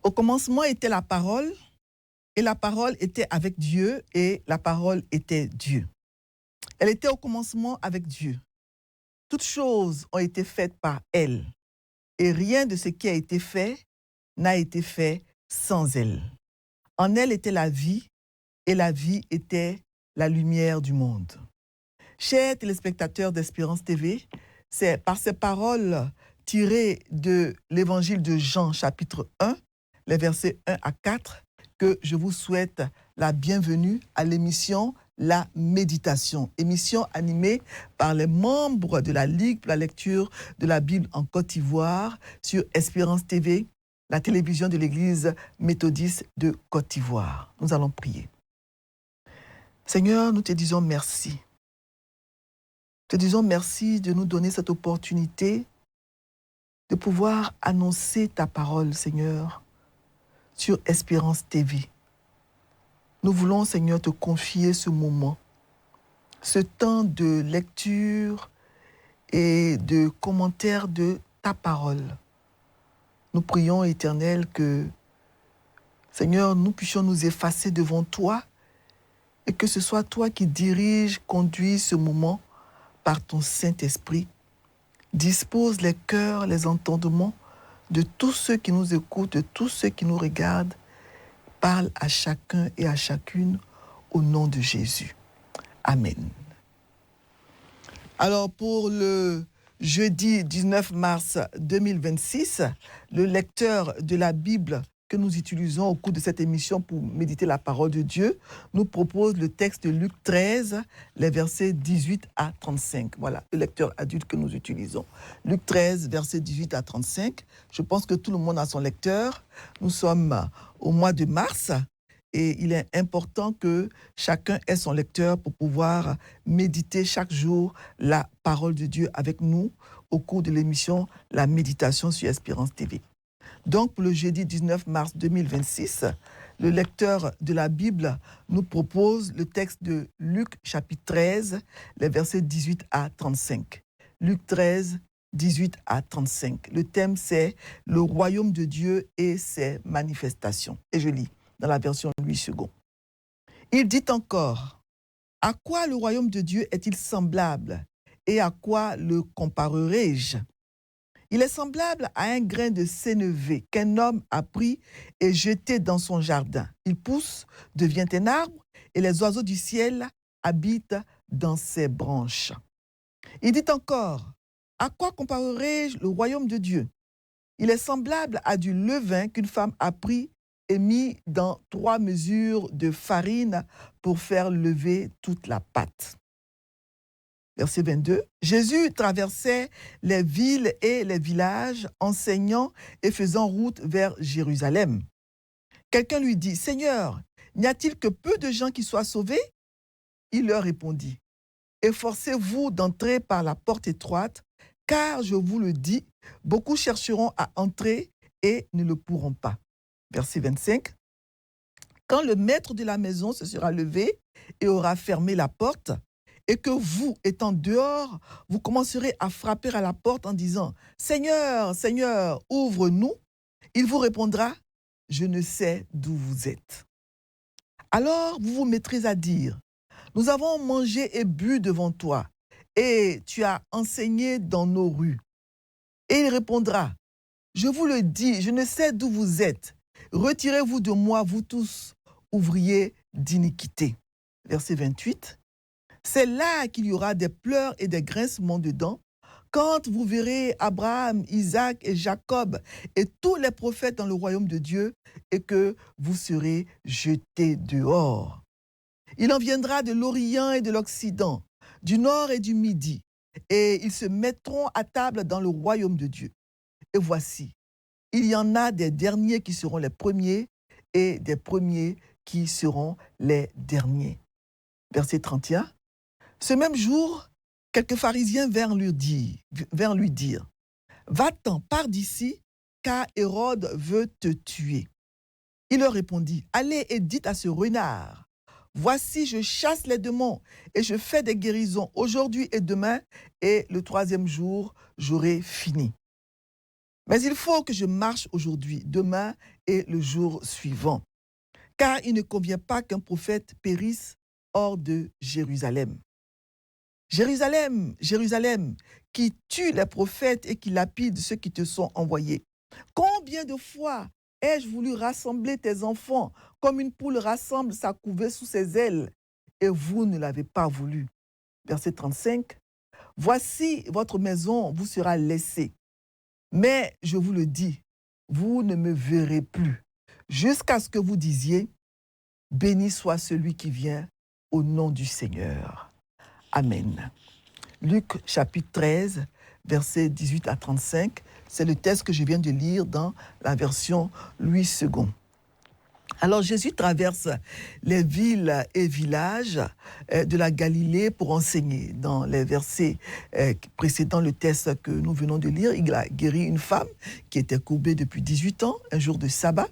Au commencement était la parole, et la parole était avec Dieu, et la parole était Dieu. Elle était au commencement avec Dieu. Toutes choses ont été faites par elle, et rien de ce qui a été fait n'a été fait sans elle. En elle était la vie, et la vie était la lumière du monde. Chers téléspectateurs d'Espérance TV, c'est par ces paroles tirées de l'évangile de Jean, chapitre 1, les versets 1 à 4, que je vous souhaite la bienvenue à l'émission La Méditation, émission animée par les membres de la Ligue pour la lecture de la Bible en Côte d'Ivoire sur Espérance TV, la télévision de l'Église méthodiste de Côte d'Ivoire. Nous allons prier. Seigneur, nous te disons merci. Te disons merci de nous donner cette opportunité de pouvoir annoncer ta parole, Seigneur, sur Espérance TV. Nous voulons, Seigneur, te confier ce moment, ce temps de lecture et de commentaire de ta parole. Nous prions, Éternel, que, Seigneur, nous puissions nous effacer devant toi et que ce soit toi qui dirige, conduis ce moment par ton Saint-Esprit. Dispose les cœurs, les entendements de tous ceux qui nous écoutent, de tous ceux qui nous regardent. Parle à chacun et à chacune au nom de Jésus. Amen. Alors pour le jeudi 19 mars 2026, le lecteur de la Bible que nous utilisons au cours de cette émission pour méditer la parole de Dieu nous propose le texte de Luc 13, les versets 18 à 35. Voilà, le lecteur adulte que nous utilisons. Luc 13, versets 18 à 35. Je pense que tout le monde a son lecteur. Nous sommes au mois de mars et il est important que chacun ait son lecteur pour pouvoir méditer chaque jour la parole de Dieu avec nous au cours de l'émission La Méditation sur Espérance TV. Donc, pour le jeudi 19 mars 2026, le lecteur de la Bible nous propose le texte de Luc chapitre 13, les versets 18 à 35. Luc 13, 18 à 35. Le thème, c'est « Le royaume de Dieu et ses manifestations ». Et je lis dans la version Louis II. Il dit encore, « À quoi le royaume de Dieu est-il semblable et à quoi le comparerai-je ? Il est semblable à un grain de sénévé qu'un homme a pris et jeté dans son jardin. Il pousse, devient un arbre, et les oiseaux du ciel habitent dans ses branches. » Il dit encore, « À quoi comparerai-je le royaume de Dieu ? Il est semblable à du levain qu'une femme a pris et mis dans 3 mesures de farine pour faire lever toute la pâte. » Verset 22. Jésus traversait les villes et les villages, enseignant et faisant route vers Jérusalem. Quelqu'un lui dit, « Seigneur, n'y a-t-il que peu de gens qui soient sauvés ?» Il leur répondit, « Efforcez-vous d'entrer par la porte étroite, car je vous le dis, beaucoup chercheront à entrer et ne le pourront pas. » Verset 25. Quand le maître de la maison se sera levé et aura fermé la porte, et que vous, étant dehors, vous commencerez à frapper à la porte en disant « Seigneur, Seigneur, ouvre-nous », il vous répondra « Je ne sais d'où vous êtes. » Alors vous vous mettrez à dire « Nous avons mangé et bu devant toi, et tu as enseigné dans nos rues. » Et il répondra « Je vous le dis, je ne sais d'où vous êtes. Retirez-vous de moi, vous tous, ouvriers d'iniquité. » Verset 28. C'est là qu'il y aura des pleurs et des grincements de dents, quand vous verrez Abraham, Isaac et Jacob et tous les prophètes dans le royaume de Dieu et que vous serez jetés dehors. Il en viendra de l'Orient et de l'Occident, du Nord et du Midi, et ils se mettront à table dans le royaume de Dieu. Et voici, il y en a des derniers qui seront les premiers et des premiers qui seront les derniers. Verset 31. Ce même jour, quelques pharisiens vinrent lui dire « Va-t'en, pars d'ici, car Hérode veut te tuer. » Il leur répondit « Allez et dites à ce renard, voici je chasse les démons et je fais des guérisons aujourd'hui et demain, et le 3e jour, j'aurai fini. » Mais il faut que je marche aujourd'hui, demain et le jour suivant, car il ne convient pas qu'un prophète périsse hors de Jérusalem. Jérusalem, Jérusalem, qui tue les prophètes et qui lapide ceux qui te sont envoyés. Combien de fois ai-je voulu rassembler tes enfants comme une poule rassemble sa couvée sous ses ailes, et vous ne l'avez pas voulu. Verset 35. Voici votre maison vous sera laissée. Mais je vous le dis, vous ne me verrez plus, jusqu'à ce que vous disiez, béni soit celui qui vient au nom du Seigneur. Amen. Luc chapitre 13, versets 18 à 35, c'est le texte que je viens de lire dans la version Louis II. Alors Jésus traverse les villes et villages de la Galilée pour enseigner. Dans les versets précédant le texte que nous venons de lire, il a guéri une femme qui était courbée depuis 18 ans, un jour de sabbat.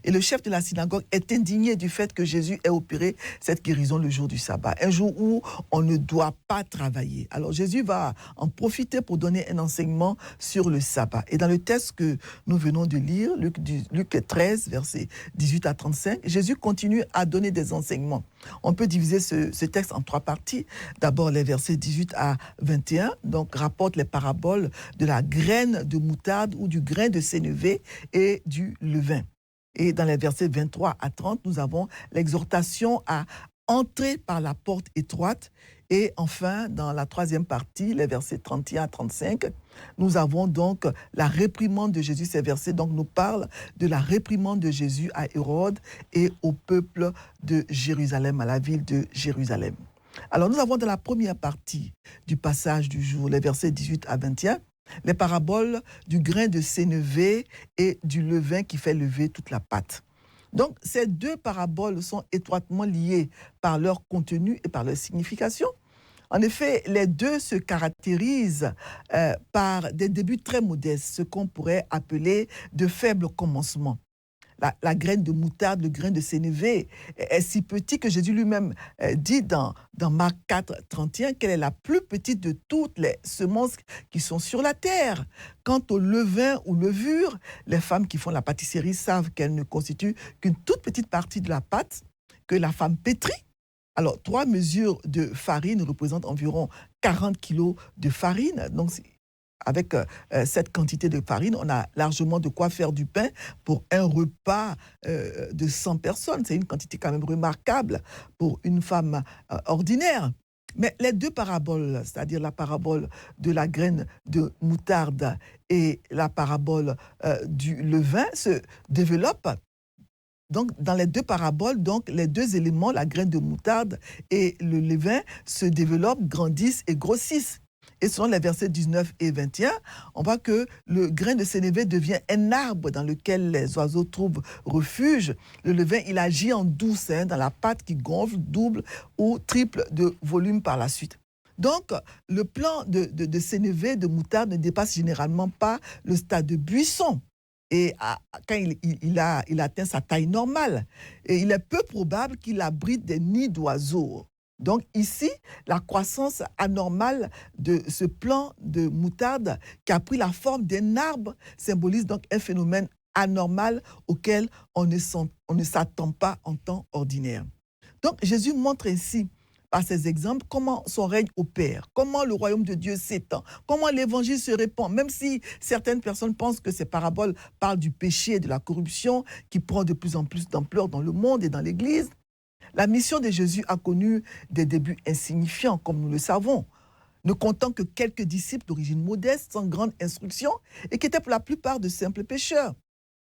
Et le chef de la synagogue est indigné du fait que Jésus ait opéré cette guérison le jour du sabbat, un jour où on ne doit pas travailler. Alors Jésus va en profiter pour donner un enseignement sur le sabbat. Et dans le texte que nous venons de lire, Luc 13, versets 18 à 35, Jésus continue à donner des enseignements. On peut diviser ce texte en 3 parties. D'abord, les versets 18 à 21, donc rapportent les paraboles de la graine de moutarde ou du grain de sénévé et du levain. Et dans les versets 23 à 30, nous avons l'exhortation à entrer par la porte étroite. Et enfin, dans la 3e partie, les versets 31 à 35, nous avons donc la réprimande de Jésus. Ces versets donc, nous parlent de la réprimande de Jésus à Hérode et au peuple de Jérusalem, à la ville de Jérusalem. Alors, nous avons dans la première partie du passage du jour, les versets 18 à 21, les paraboles du grain de sénévé et du levain qui fait lever toute la pâte. Donc, ces 2 paraboles sont étroitement liées par leur contenu et par leur signification. En effet, les 2 se caractérisent par des débuts très modestes, ce qu'on pourrait appeler de faibles commencements. La graine de moutarde, le grain de sénévé est si petit que Jésus lui-même dit dans Marc 4, 31 qu'elle est la plus petite de toutes les semences qui sont sur la terre. Quant au levain ou levure, les femmes qui font la pâtisserie savent qu'elle ne constitue qu'une toute petite partie de la pâte que la femme pétrit. Alors, 3 mesures de farine représentent environ 40 kilos de farine. Donc, avec cette quantité de farine, on a largement de quoi faire du pain pour un repas de 100 personnes. C'est une quantité quand même remarquable pour une femme ordinaire. Mais les 2 paraboles, c'est-à-dire la parabole de la graine de moutarde et la parabole du levain, se développent. Donc, dans les 2 paraboles, donc, les 2 éléments, la graine de moutarde et le levain, se développent, grandissent et grossissent. Et selon les versets 19 et 21, on voit que le grain de sénévé devient un arbre dans lequel les oiseaux trouvent refuge. Le levain, il agit en douce, dans la pâte qui gonfle, double ou triple de volume par la suite. Donc, le plant de sénévé, de moutarde, ne dépasse généralement pas le stade de buisson. Et quand il atteint sa taille normale, et il est peu probable qu'il abrite des nids d'oiseaux. Donc ici, la croissance anormale de ce plant de moutarde qui a pris la forme d'un arbre symbolise donc un phénomène anormal auquel on ne s'attend pas en temps ordinaire. Donc Jésus montre ainsi par ces exemples comment son règne opère, comment le royaume de Dieu s'étend, comment l'évangile se répand, même si certaines personnes pensent que ces paraboles parlent du péché et de la corruption qui prend de plus en plus d'ampleur dans le monde et dans l'Église. La mission de Jésus a connu des débuts insignifiants, comme nous le savons, ne comptant que quelques disciples d'origine modeste, sans grande instruction, et qui étaient pour la plupart de simples pécheurs.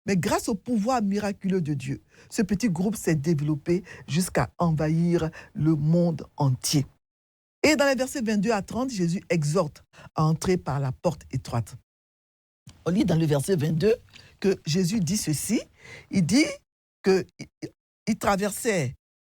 Mais grâce au pouvoir miraculeux de Dieu, ce petit groupe s'est développé jusqu'à envahir le monde entier. Et dans les versets 22 à 30, Jésus exhorte à entrer par la porte étroite. On lit dans le verset 22 que Jésus dit ceci, il dit que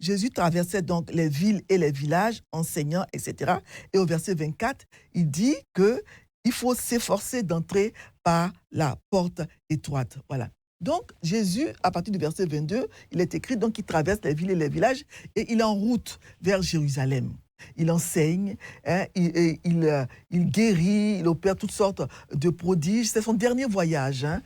Jésus traversait donc les villes et les villages, enseignant, etc. Et au verset 24, il dit qu'il faut s'efforcer d'entrer par la porte étroite. Voilà. Donc, Jésus, à partir du verset 22, il est écrit donc qu'il traverse les villes et les villages et il est en route vers Jérusalem. il enseigne, hein, il guérit, il opère toutes sortes de prodiges. C'est son dernier voyage, hein,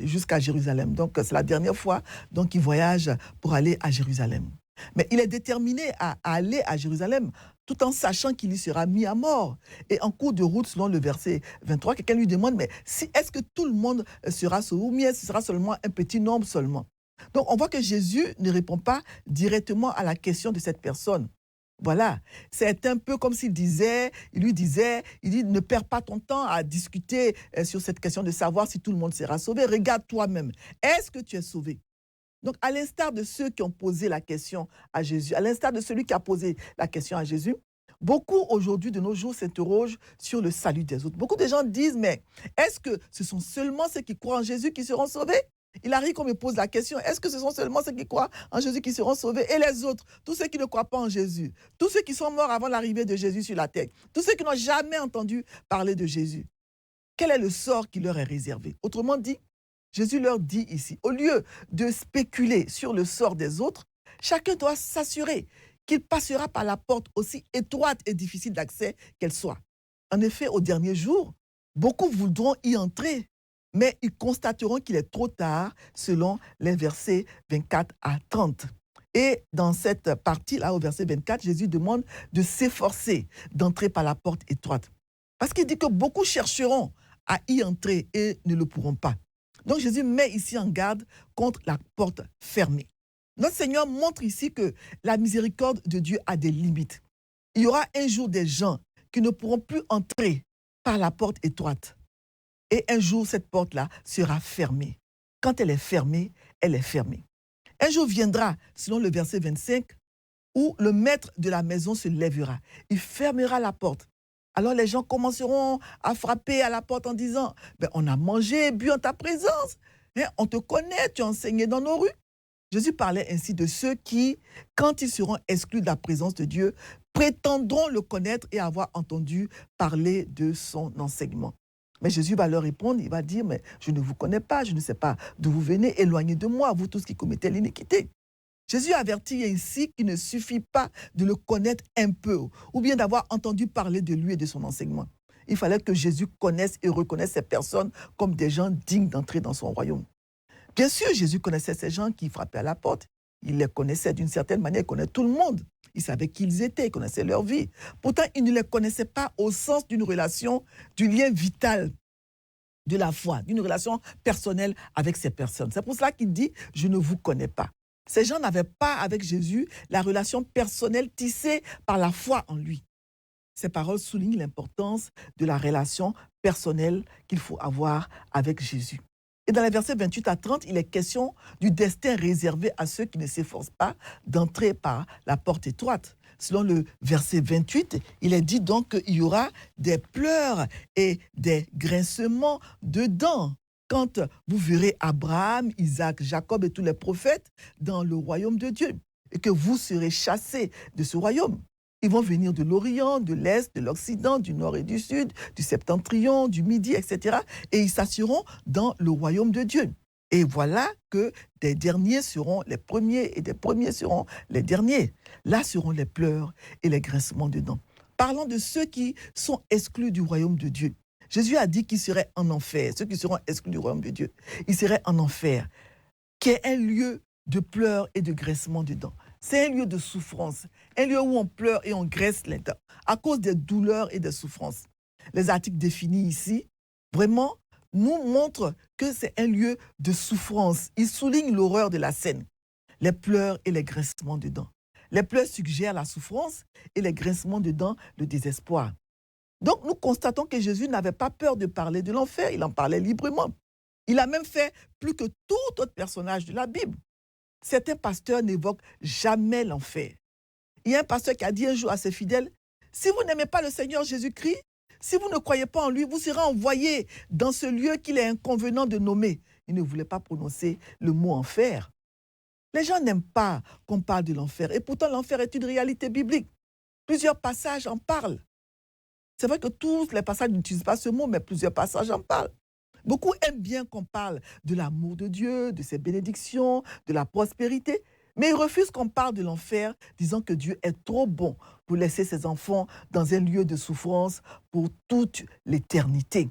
jusqu'à Jérusalem. Donc, c'est la dernière fois donc, il voyage pour aller à Jérusalem. Mais il est déterminé à aller à Jérusalem tout en sachant qu'il y sera mis à mort. Et en cours de route, selon le verset 23, quelqu'un lui demande, mais est-ce que tout le monde sera sauvé ou bien ce sera seulement un petit nombre seulement? Donc on voit que Jésus ne répond pas directement à la question de cette personne. Voilà, c'est un peu comme s'il disait, il dit, ne perds pas ton temps à discuter sur cette question de savoir si tout le monde sera sauvé. Regarde toi-même, est-ce que tu es sauvé? Donc, à l'instar de ceux qui ont posé la question à Jésus, à l'instar de celui qui a posé la question à Jésus, beaucoup aujourd'hui de nos jours s'interrogent sur le salut des autres. Beaucoup de gens disent, mais est-ce que ce sont seulement ceux qui croient en Jésus qui seront sauvés? Il arrive qu'on me pose la question, est-ce que ce sont seulement ceux qui croient en Jésus qui seront sauvés? Et les autres, tous ceux qui ne croient pas en Jésus, tous ceux qui sont morts avant l'arrivée de Jésus sur la terre, tous ceux qui n'ont jamais entendu parler de Jésus, quel est le sort qui leur est réservé? Autrement dit, Jésus leur dit ici, au lieu de spéculer sur le sort des autres, chacun doit s'assurer qu'il passera par la porte aussi étroite et difficile d'accès qu'elle soit. En effet, au dernier jour, beaucoup voudront y entrer, mais ils constateront qu'il est trop tard, selon les versets 24 à 30. Et dans cette partie-là, au verset 24, Jésus demande de s'efforcer d'entrer par la porte étroite. Parce qu'il dit que beaucoup chercheront à y entrer et ne le pourront pas. Donc Jésus met ici en garde contre la porte fermée. Notre Seigneur montre ici que la miséricorde de Dieu a des limites. Il y aura un jour des gens qui ne pourront plus entrer par la porte étroite. Et un jour, cette porte-là sera fermée. Quand elle est fermée, elle est fermée. Un jour viendra, selon le verset 25, où le maître de la maison se lèvera. Il fermera la porte. Alors les gens commenceront à frapper à la porte en disant, on a mangé, bu en ta présence, hein, on te connaît, tu as enseigné dans nos rues. Jésus parlait ainsi de ceux qui, quand ils seront exclus de la présence de Dieu, prétendront le connaître et avoir entendu parler de son enseignement. Mais Jésus va leur répondre, il va dire, mais je ne vous connais pas, je ne sais pas d'où vous venez, éloignez de moi, vous tous qui commettez l'iniquité. Jésus avertit ainsi qu'il ne suffit pas de le connaître un peu ou bien d'avoir entendu parler de lui et de son enseignement. Il fallait que Jésus connaisse et reconnaisse ces personnes comme des gens dignes d'entrer dans son royaume. Bien sûr, Jésus connaissait ces gens qui frappaient à la porte. Il les connaissait d'une certaine manière, il connaît tout le monde. Il savait qui ils étaient, il connaissait leur vie. Pourtant, il ne les connaissait pas au sens d'une relation, du lien vital de la foi, d'une relation personnelle avec ces personnes. C'est pour cela qu'il dit « je ne vous connais pas ». Ces gens n'avaient pas avec Jésus la relation personnelle tissée par la foi en lui. Ces paroles soulignent l'importance de la relation personnelle qu'il faut avoir avec Jésus. Et dans les versets 28 à 30, il est question du destin réservé à ceux qui ne s'efforcent pas d'entrer par la porte étroite. Selon le verset 28, il est dit donc qu'il y aura des pleurs et des grincements de dents quand vous verrez Abraham, Isaac, Jacob et tous les prophètes dans le royaume de Dieu et que vous serez chassés de ce royaume. Ils vont venir de l'Orient, de l'Est, de l'Occident, du Nord et du Sud, du Septentrion, du Midi, etc. Et ils s'assureront dans le royaume de Dieu. Et voilà que des derniers seront les premiers et des premiers seront les derniers. Là seront les pleurs et les grincements de dents. Parlons de ceux qui sont exclus du royaume de Dieu. Jésus a dit qu'ils seraient en enfer, ceux qui seront exclus du royaume de Dieu. Ils seraient en enfer, qui est un lieu de pleurs et de grincements de dents. C'est un lieu de souffrance, un lieu où on pleure et on graisse les dents à cause des douleurs et des souffrances. Les articles définis ici, vraiment, nous montrent que c'est un lieu de souffrance. Ils soulignent l'horreur de la scène, les pleurs et les grincements de dents. Les pleurs suggèrent la souffrance et les grincements de dents, le désespoir. Donc nous constatons que Jésus n'avait pas peur de parler de l'enfer, il en parlait librement. Il a même fait plus que tout autre personnage de la Bible. Certains pasteurs n'évoquent jamais l'enfer. Il y a un pasteur qui a dit un jour à ses fidèles, « Si vous n'aimez pas le Seigneur Jésus-Christ, si vous ne croyez pas en lui, vous serez envoyés dans ce lieu qu'il est inconvenant de nommer. » Il ne voulait pas prononcer le mot enfer. Les gens n'aiment pas qu'on parle de l'enfer. Et pourtant, l'enfer est une réalité biblique. Plusieurs passages en parlent. C'est vrai que tous les passages n'utilisent pas ce mot, mais plusieurs passages en parlent. Beaucoup aiment bien qu'on parle de l'amour de Dieu, de ses bénédictions, de la prospérité. Mais il refuse qu'on parle de l'enfer, disant que Dieu est trop bon pour laisser ses enfants dans un lieu de souffrance pour toute l'éternité.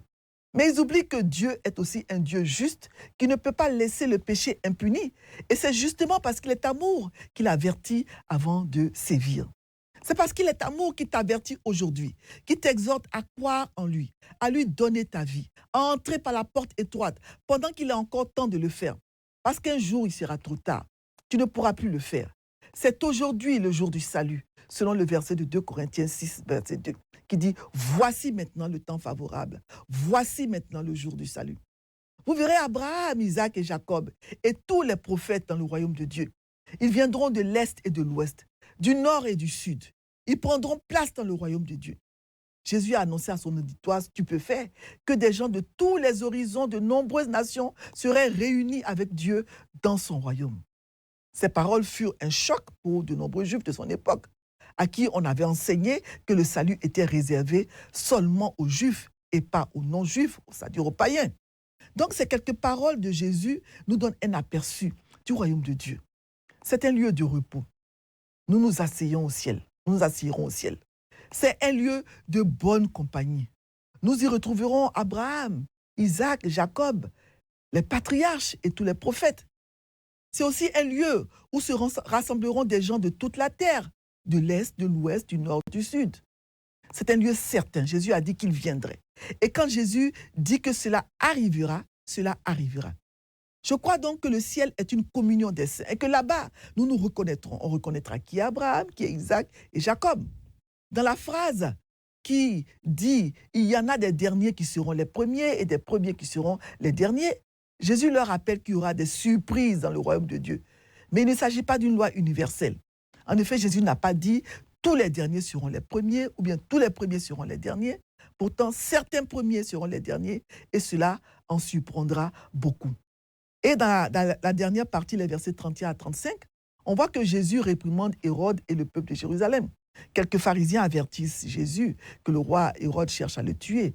Mais ils oublient que Dieu est aussi un Dieu juste qui ne peut pas laisser le péché impuni. Et c'est justement parce qu'il est amour qu'il avertit avant de sévir. C'est parce qu'il est amour qui t'avertit aujourd'hui, qui t'exhorte à croire en lui, à lui donner ta vie, à entrer par la porte étroite pendant qu'il est encore temps de le faire. Parce qu'un jour, il sera trop tard. Tu ne pourras plus le faire. C'est aujourd'hui le jour du salut, selon le verset de 2 Corinthiens 6, verset 2, qui dit « Voici maintenant le temps favorable. Voici maintenant le jour du salut. » Vous verrez Abraham, Isaac et Jacob et tous les prophètes dans le royaume de Dieu. Ils viendront de l'Est et de l'Ouest, du Nord et du Sud. Ils prendront place dans le royaume de Dieu. Jésus a annoncé à son auditoire stupéfait que des gens de tous les horizons, de nombreuses nations seraient réunis avec Dieu dans son royaume. Ces paroles furent un choc pour de nombreux Juifs de son époque, à qui on avait enseigné que le salut était réservé seulement aux Juifs et pas aux non-Juifs, c'est-à-dire aux païens. Donc ces quelques paroles de Jésus nous donnent un aperçu du royaume de Dieu. C'est un lieu de repos. Nous nous asseyons au ciel. Nous nous asseyerons au ciel. C'est un lieu de bonne compagnie. Nous y retrouverons Abraham, Isaac, Jacob, les patriarches et tous les prophètes. C'est aussi un lieu où se rassembleront des gens de toute la terre, de l'Est, de l'Ouest, du Nord, du Sud. C'est un lieu certain. Jésus a dit qu'il viendrait. Et quand Jésus dit que cela arrivera, cela arrivera. Je crois donc que le ciel est une communion des saints et que là-bas, nous nous reconnaîtrons. On reconnaîtra qui est Abraham, qui est Isaac et Jacob. Dans la phrase qui dit « il y en a des derniers qui seront les premiers et des premiers qui seront les derniers », Jésus leur rappelle qu'il y aura des surprises dans le royaume de Dieu. Mais il ne s'agit pas d'une loi universelle. En effet, Jésus n'a pas dit « tous les derniers seront les premiers » ou bien « tous les premiers seront les derniers ». Pourtant, certains premiers seront les derniers et cela en surprendra beaucoup. Et dans la dernière partie, les versets 31 à 35, on voit que Jésus réprimande Hérode et le peuple de Jérusalem. Quelques pharisiens avertissent Jésus que le roi Hérode cherche à le tuer.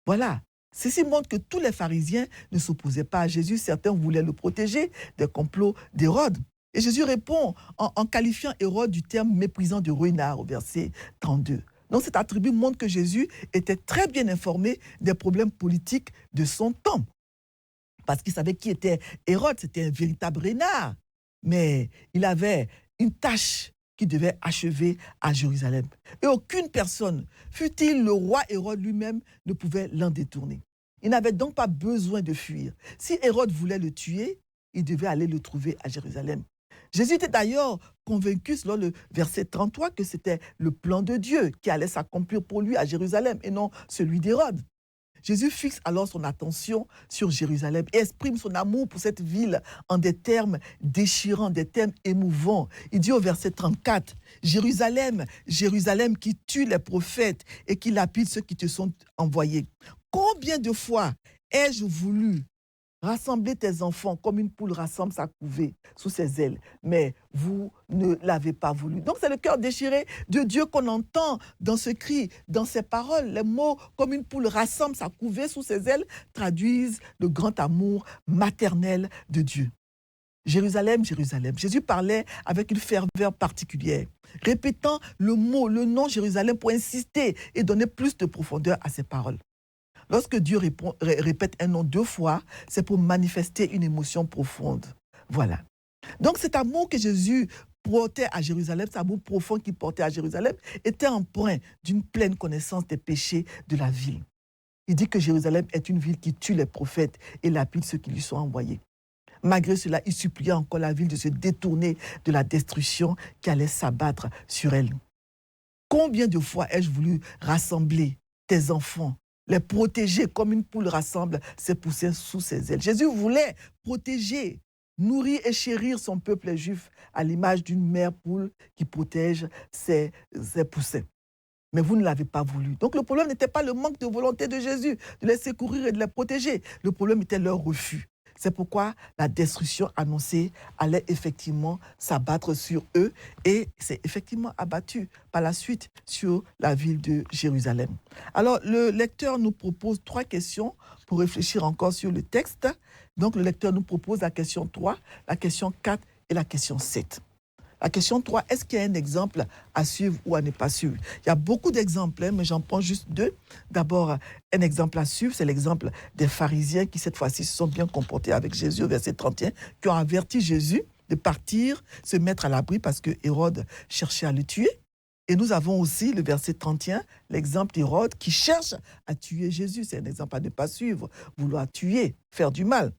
Voilà. Ceci montre que tous les pharisiens ne s'opposaient pas à Jésus. Certains voulaient le protéger des complots d'Hérode. Et Jésus répond en qualifiant Hérode du terme méprisant de ruinard au verset 32. Donc cet attribut montre que Jésus était très bien informé des problèmes politiques de son temps. Parce qu'il savait qui était Hérode, c'était un véritable renard. Mais il avait une tâche qui devait achever à Jérusalem. Et aucune personne, fût-il le roi Hérode lui-même, ne pouvait l'en détourner. Il n'avait donc pas besoin de fuir. Si Hérode voulait le tuer, il devait aller le trouver à Jérusalem. Jésus était d'ailleurs convaincu, selon le verset 33, que c'était le plan de Dieu qui allait s'accomplir pour lui à Jérusalem et non celui d'Hérode. Jésus fixe alors son attention sur Jérusalem et exprime son amour pour cette ville en des termes déchirants, des termes émouvants. Il dit au verset 34, « Jérusalem, Jérusalem qui tue les prophètes et qui lapide ceux qui te sont envoyés. Combien de fois ai-je voulu rassembler tes enfants comme une poule rassemble sa couvée sous ses ailes, mais vous ne l'avez pas voulu. » Donc c'est le cœur déchiré de Dieu qu'on entend dans ce cri, dans ces paroles. Les mots « comme une poule rassemble sa couvée sous ses ailes » traduisent le grand amour maternel de Dieu. Jérusalem, Jérusalem. Jésus parlait avec une ferveur particulière, répétant le mot, le nom Jérusalem pour insister et donner plus de profondeur à ses paroles. Lorsque Dieu répète un nom 2 fois, c'est pour manifester une émotion profonde. Voilà. Donc cet amour que Jésus portait à Jérusalem, cet amour profond qu'il portait à Jérusalem, était empreint d'une pleine connaissance des péchés de la ville. Il dit que Jérusalem est une ville qui tue les prophètes et lapide ceux qui lui sont envoyés. Malgré cela, il supplia encore la ville de se détourner de la destruction qui allait s'abattre sur elle. Combien de fois ai-je voulu rassembler tes enfants, les protéger comme une poule rassemble ses poussins sous ses ailes. Jésus voulait protéger, nourrir et chérir son peuple juif à l'image d'une mère poule qui protège ses poussins. Mais vous ne l'avez pas voulu. Donc le problème n'était pas le manque de volonté de Jésus de les secourir et de les protéger. Le problème était leur refus. C'est pourquoi la destruction annoncée allait effectivement s'abattre sur eux et c'est effectivement abattu par la suite sur la ville de Jérusalem. Alors, le lecteur nous propose 3 questions pour réfléchir encore sur le texte. Donc, le lecteur nous propose la question 3, la question 4 Et la question 7. La question 3, est-ce qu'il y a un exemple à suivre ou à ne pas suivre? Il y a beaucoup d'exemples, mais j'en prends juste 2. D'abord, un exemple à suivre, c'est l'exemple des pharisiens qui, cette fois-ci, se sont bien comportés avec Jésus, au verset 31, qui ont averti Jésus de partir, se mettre à l'abri parce que Hérode cherchait à le tuer. Et nous avons aussi le verset 31, l'exemple d'Hérode qui cherche à tuer Jésus. C'est un exemple à ne pas suivre, vouloir tuer, faire du mal.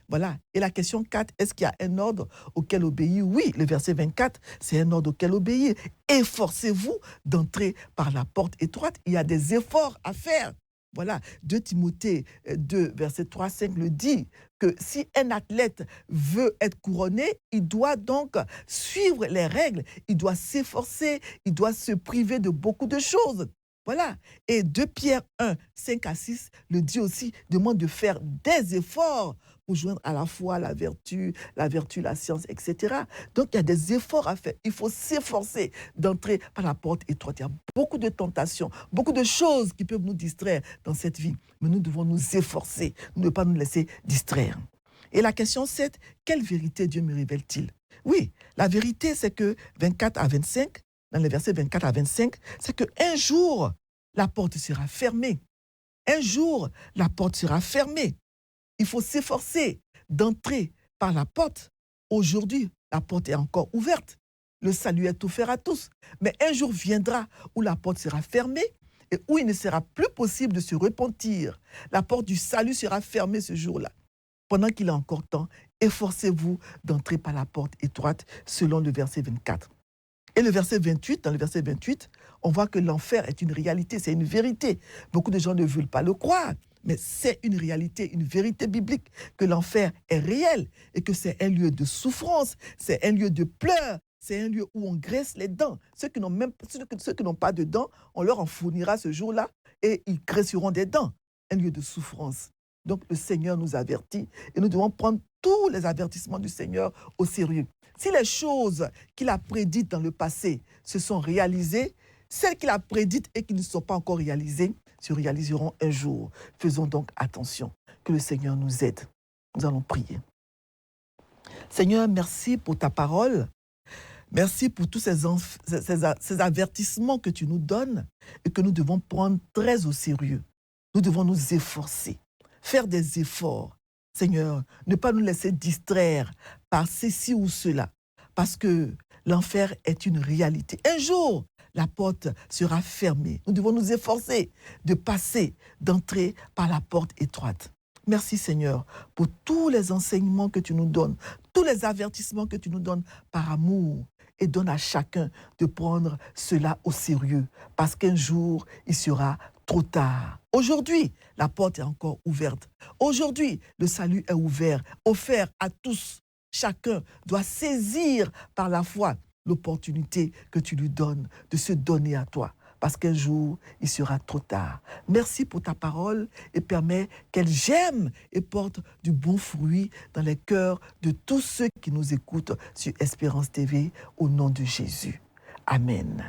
Voilà. Et la question 4, est-ce qu'il y a un ordre auquel obéir? Oui, le verset 24, c'est un ordre auquel obéir. Efforcez-vous d'entrer par la porte étroite. Il y a des efforts à faire. Voilà, 2 Timothée 2, verset 3-5 le dit, que si un athlète veut être couronné, il doit donc suivre les règles, il doit s'efforcer, il doit se priver de beaucoup de choses. Voilà. Et 2 Pierre 1, 5-6 le dit aussi, demande de faire des efforts pour joindre à la fois la vertu, la science, etc. Donc, il y a des efforts à faire. Il faut s'efforcer d'entrer par la porte étroite. Il y a beaucoup de tentations, beaucoup de choses qui peuvent nous distraire dans cette vie. Mais nous devons nous efforcer, ne pas nous laisser distraire. Et la question 7, quelle vérité Dieu me révèle-t-il? Oui, la vérité, c'est que 24-25, dans les versets 24-25, c'est qu'un jour, la porte sera fermée. Un jour, la porte sera fermée. Il faut s'efforcer d'entrer par la porte. Aujourd'hui, la porte est encore ouverte. Le salut est offert à tous. Mais un jour viendra où la porte sera fermée et où il ne sera plus possible de se repentir. La porte du salut sera fermée ce jour-là. Pendant qu'il est encore temps, efforcez-vous d'entrer par la porte étroite selon le verset 24. Et le verset 28, dans le verset 28, on voit que l'enfer est une réalité, c'est une vérité. Beaucoup de gens ne veulent pas le croire, mais c'est une réalité, une vérité biblique, que l'enfer est réel et que c'est un lieu de souffrance, c'est un lieu de pleurs, c'est un lieu où on graisse les dents. Ceux qui n'ont pas de dents, on leur en fournira ce jour-là et ils graisseront des dents. Un lieu de souffrance. Donc le Seigneur nous avertit et nous devons prendre tous les avertissements du Seigneur au sérieux. Si les choses qu'il a prédites dans le passé se sont réalisées, celles qu'il a prédites et qui ne sont pas encore réalisées se réaliseront un jour. Faisons donc attention, que le Seigneur nous aide. Nous allons prier. Seigneur, merci pour ta parole. Merci pour tous ces avertissements que tu nous donnes et que nous devons prendre très au sérieux. Nous devons nous efforcer, faire des efforts. Seigneur, ne pas nous laisser distraire par ceci ou cela, parce que l'enfer est une réalité. Un jour, la porte sera fermée. Nous devons nous efforcer de passer, d'entrer par la porte étroite. Merci Seigneur pour tous les enseignements que tu nous donnes, tous les avertissements que tu nous donnes par amour. Et donne à chacun de prendre cela au sérieux, parce qu'un jour, il sera trop tard. Aujourd'hui, la porte est encore ouverte. Aujourd'hui, le salut est ouvert, offert à tous. Chacun doit saisir par la foi l'opportunité que tu lui donnes de se donner à toi, parce qu'un jour, il sera trop tard. Merci pour ta parole et permets qu'elle germe et porte du bon fruit dans les cœurs de tous ceux qui nous écoutent sur Espérance TV, au nom de Jésus. Amen.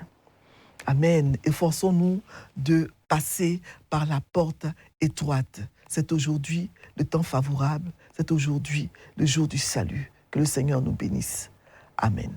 Amen. Efforçons-nous de passer par la porte étroite. C'est aujourd'hui le temps favorable. C'est aujourd'hui le jour du salut. Que le Seigneur nous bénisse. Amen.